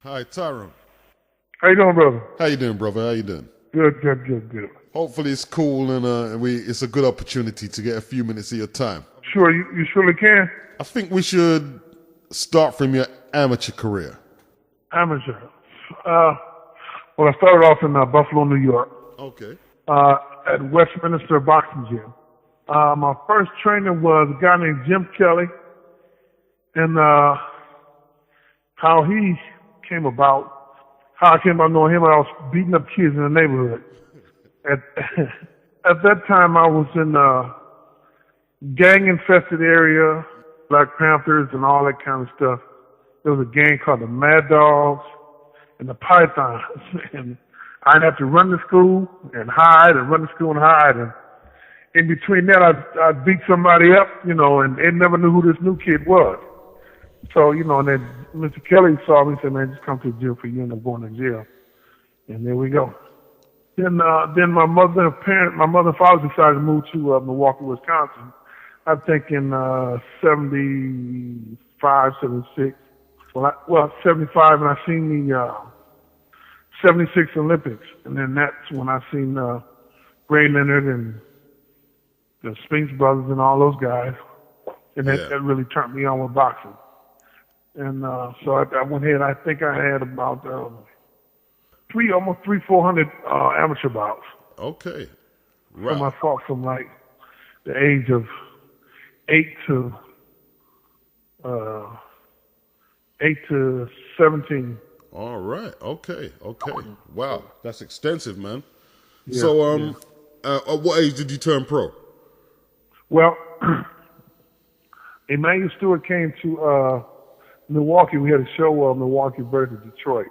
Hi, Tyrone. How you doing, brother? How you doing, brother? How you doing? Good. Hopefully it's cool and it's a good opportunity to get a few minutes of your time. Sure, you surely can. I think we should start from your amateur career. Amateur. Well, I started off in Buffalo, New York, Okay. at Westminster Boxing Gym. My first trainer was a guy named Jim Kelly, and how he came about, how I came about knowing him, I was beating up kids in the neighborhood. At at that time, I was in a gang-infested area, Black Panthers and all that kind of stuff. There was a gang called the Mad Dogs and the Pythons, and I'd have to run to school and hide, and run to school and hide, and in between that, I'd beat somebody up, and they never knew who this new kid was. So, and then Mr. Kelly saw me and said, man, just come to the gym for you, and I'm going to jail. And there we go. Then my mother and father decided to move to Milwaukee, Wisconsin. I think in 75, 76. Well, 75, and I seen the 76 Olympics. And then that's when I seen Ray Leonard and the Spinks brothers and all those guys. And that really turned me on with boxing. And so I went ahead. I think I had about almost 400 amateur bouts. Okay. Right. So I fought from like the age of 8 to 17. All right. Okay. Wow. That's extensive, man. Yeah, So, at what age did you turn pro? Well, Emmanuel Stewart came to Milwaukee. We had a show of Milwaukee versus Detroit.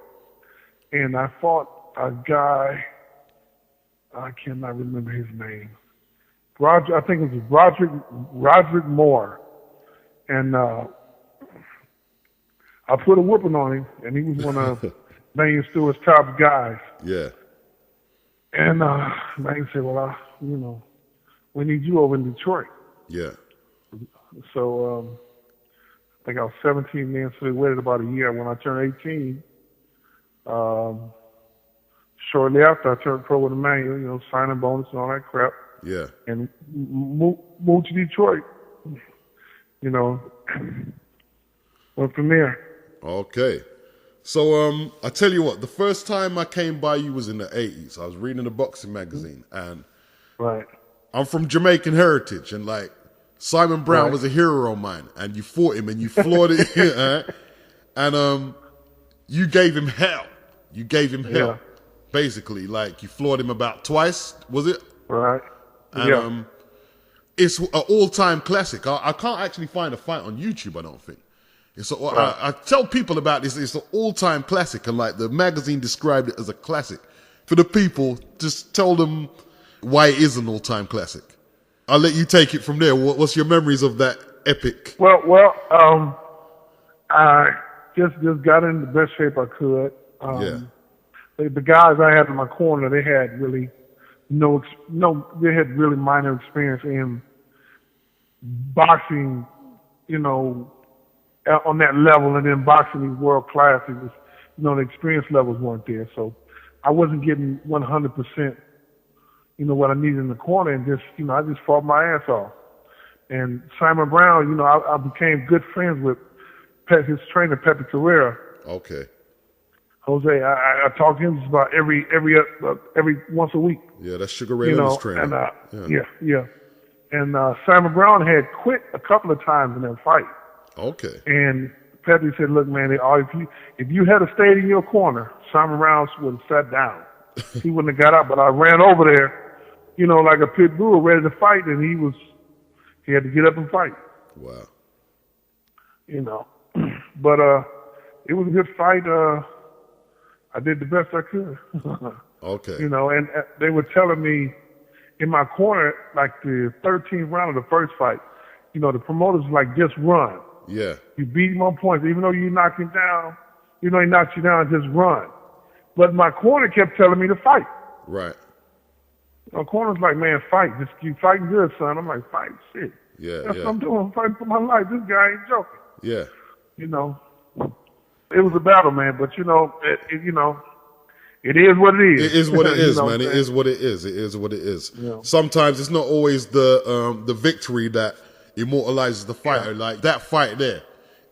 And I fought a guy, I cannot remember his name. I think it was Roderick Moore. And I put a whooping on him, and he was one of Emmanuel Stewart's top guys. Yeah. And Emmanuel said, well, we need you over in Detroit. Yeah. So I think I was 17 then, so we waited about a year. When I turned 18, shortly after I turned pro with Emmanuel, signing bonus and all that crap. Yeah. And moved to Detroit. Went from there. Okay. So, I tell you what, the first time I came by you was in the 80s. I was reading a boxing magazine, and Right. I'm from Jamaican heritage, and like Simon Brown was a hero of mine, and you fought him and you floored it, and you gave him hell. You gave him hell, basically. Like you floored him about twice, was it? Right. And it's an all-time classic. I can't actually find a fight on YouTube, I don't think. I tell people about this. It's an all-time classic, and like the magazine described it as a classic. For the people, just tell them why it is an all-time classic. I'll let you take it from there. What's your memories of that epic? Well, I just got in the best shape I could. The guys I had in my corner, they had really they had really minor experience in boxing, on that level, and then boxing these world class. It was, the experience levels weren't there, so I wasn't getting 100%. What I needed in the corner, and I just fought my ass off. And Simon Brown, I became good friends with his trainer, Pepe Carrera. Okay. Jose, I talk to him just about every once a week. Yeah, that's Sugar Ray Leonard's trainer. And And Simon Brown had quit a couple of times in that fight. Okay. And Pepe said, "Look, man, if you had stayed in your corner, Simon Brown would have sat down. He wouldn't have got up. But I ran over there, like a pit bull, ready to fight, and he had to get up and fight. Wow. But it was a good fight. I did the best I could. Okay. And they were telling me in my corner, like the 13th round of the first fight, the promoters were like, just run. Yeah. You beat him on points, even though you knocked him down. He knocked you down, just run. But my corner kept telling me to fight. Right. My corner's like, man, fight. Just keep fighting good, son. I'm like, fight, shit. Yeah. That's what I'm doing. I'm fighting for my life. This guy ain't joking. Yeah. It was a battle, man. But you know, it is what it is. It is what it is, man. It saying? is what it is. It is what it is. Yeah. Sometimes it's not always the victory that immortalizes the fighter. Like that fight there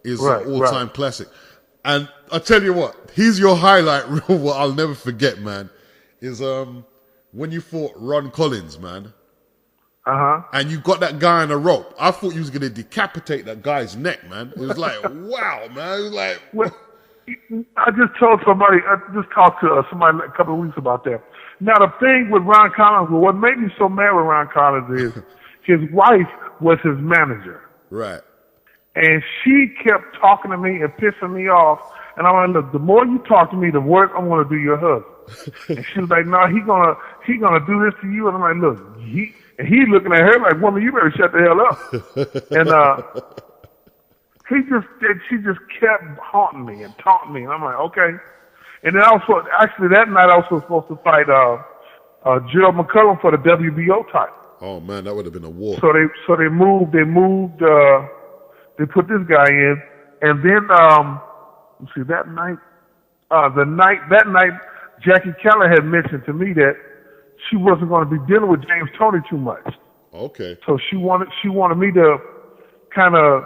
is an all-time classic. And I tell you what, here's your highlight reel. What I'll never forget, man, is when you fought Ron Collins, man. And you got that guy on a rope. I thought you was gonna decapitate that guy's neck, man. It was like, wow, man. It was like. Well, I just told somebody. I just talked to somebody a couple of weeks about that. Now the thing with Ron Collins, what made me so mad with Ron Collins is his wife was his manager. Right. And she kept talking to me and pissing me off. And I'm like, look, the more you talk to me, the worse I'm gonna do your husband. And she was like, no, he gonna do this to you. And I'm like, look, and he looking at her like, woman, you better shut the hell up. And she just kept haunting me and taunting me. And I'm like, okay. And then also, actually that night I was supposed to fight Gerald McCullum for the WBO title. Oh man, that would have been a war. So they moved, they put this guy in, and then let's see, that night, Jackie Keller had mentioned to me that she wasn't going to be dealing with James Toney too much. Okay. So she wanted me to kind of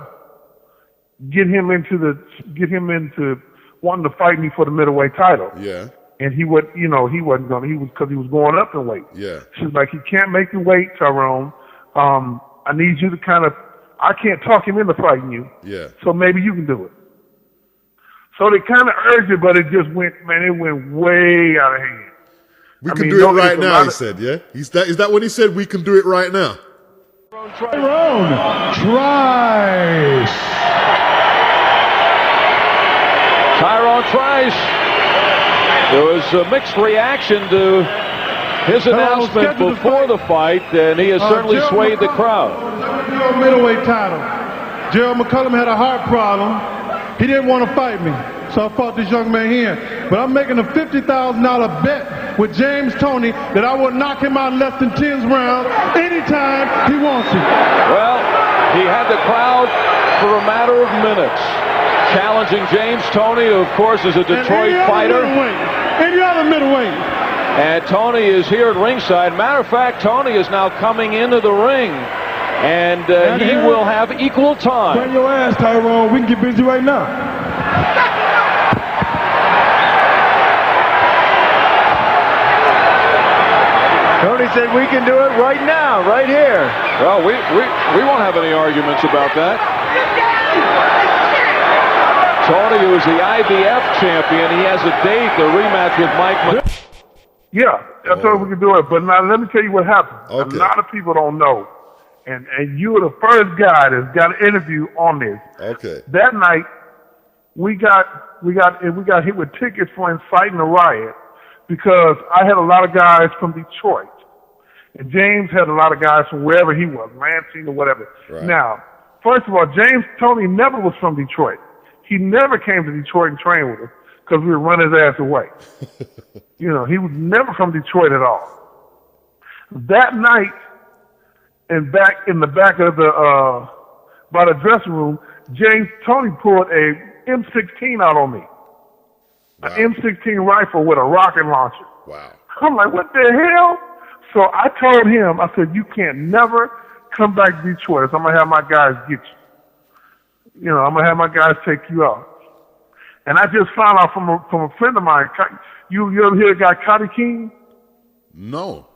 get him into wanting to fight me for the middleweight title. Yeah. And he wasn't going to, because he was going up in weight. Yeah. She's like, he can't make the weight, Tyrone. I need you to I can't talk him into fighting you. Yeah. So maybe you can do it. So they kind of urged it, but it went way out of hand. We can do it right now, he said, yeah? Is that what he said? We can do it right now. Tyrone Trice. Tyrone Trice. There was a mixed reaction to his announcement before the fight, and he has certainly swayed the crowd. Middleweight title. Gerald McCullum had a heart problem. He didn't want to fight me, so I fought this young man here. But I'm making a $50,000 bet with James Toney that I will knock him out in less than 10 rounds anytime he wants it. Well, he had the crowd for a matter of minutes. Challenging James Toney, who of course is a Detroit fighter. Any other middleweight. And Toney is here at ringside. Matter of fact, Toney is now coming into the ring. And he will have equal time. Bring your ass, Tyrone. We can get busy right now. Toney said we can do it right now, right here. Well, we won't have any arguments about that. Toney, who is the IBF champion, he has a date, the rematch with Mike. Yeah, I told him we could do it. But now let me tell you what happened. Okay. A lot of people don't know. And you were the first guy that's got an interview on this. Okay. That night, we got hit with tickets for inciting a riot because I had a lot of guys from Detroit. And James had a lot of guys from wherever he was, Lansing or whatever. Right. Now, first of all, James Toney never was from Detroit. He never came to Detroit and trained with us because we would run his ass away. He was never from Detroit at all. That night, and back in the back of by the dressing room, James Toney pulled a M16 out on me. Wow. An M16 rifle with a rocket launcher. Wow. I'm like, what the hell? So I told him, I said, you can't never come back to Detroit. So I'm going to have my guys get you. I'm going to have my guys take you out. And I just found out from a friend of mine, you ever hear a guy, Cotty King? No.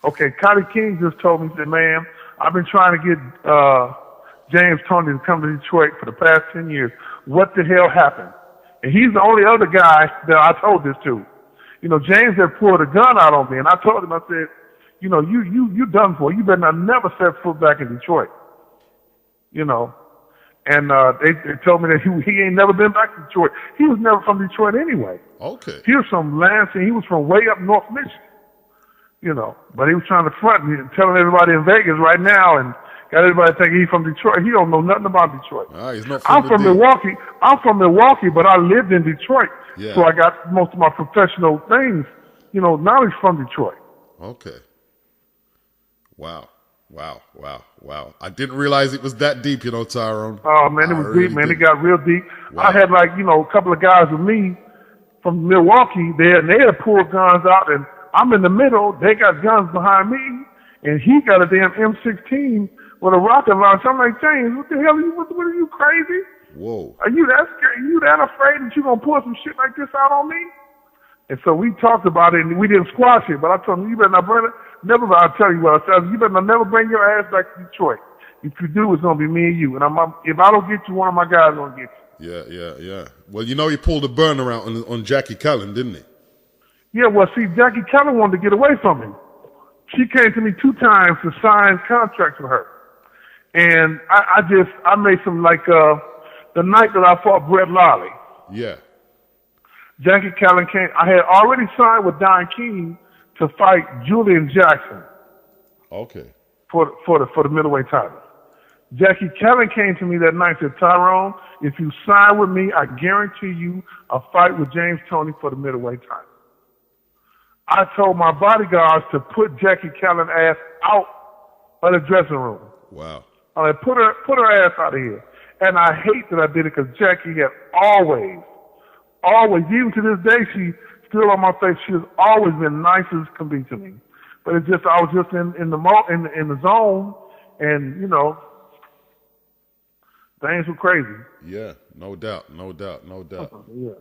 Okay, Cotty King just told me, he said, man, I've been trying to get James Toney to come to Detroit for the past 10 years. What the hell happened? And he's the only other guy that I told this to. James had pulled a gun out on me, and I told him, I said, you done for. You better not never set foot back in Detroit. And they told me that he ain't never been back to Detroit. He was never from Detroit anyway. Okay. He was from Lansing. He was from way up North Michigan. But he was trying to front me and telling everybody in Vegas right now and got everybody thinking he's from Detroit. He don't know nothing about Detroit. He's not I'm from Milwaukee. I'm from Milwaukee, but I lived in Detroit. Yeah. So I got most of my professional things, knowledge from Detroit. Okay. Wow. Wow, wow, wow. I didn't realize it was that deep, you know, Tyrone. Oh, man, it was deep, man. It got real deep. Wow. I had, like, you know, a couple of guys with me from Milwaukee there, and they had pulled guns out, and I'm in the middle. They got guns behind me, and he got a damn M16 with a rocket launcher. I'm like, James, what the hell are you, what are you, crazy? Whoa. Are you that scared? Are you that afraid that you're going to pull some shit like this out on me? And so we talked about it, and we didn't squash it, but I told him, you better not bring it. I'll tell you what I said. You better not never bring your ass back to Detroit. If you do, it's going to be me and you. And if I don't get you, one of my guys is going to get you. Yeah. Well, you know, he pulled a burner out on Jackie Callan, didn't he? Yeah, well, see, Jackie Callan wanted to get away from him. She came to me 2 times to sign contracts with her. And I made some, like, the night that I fought Brett Lawley. Yeah. Jackie Callan came. I had already signed with Don King to fight Julian Jackson. Okay. For the middleweight title. Jackie Callan came to me that night and said, Tyrone, if you sign with me, I guarantee you a fight with James Toney for the middleweight title. I told my bodyguards to put Jackie Callan's ass out of the dressing room. Wow. I mean, put her ass out of here. And I hate that I did it because Jackie had always, even to this day, she still on my face. She has always been nice as can be to me. But it's just, I was just in the zone, and, you know, things were crazy. Yeah, no doubt. Yeah.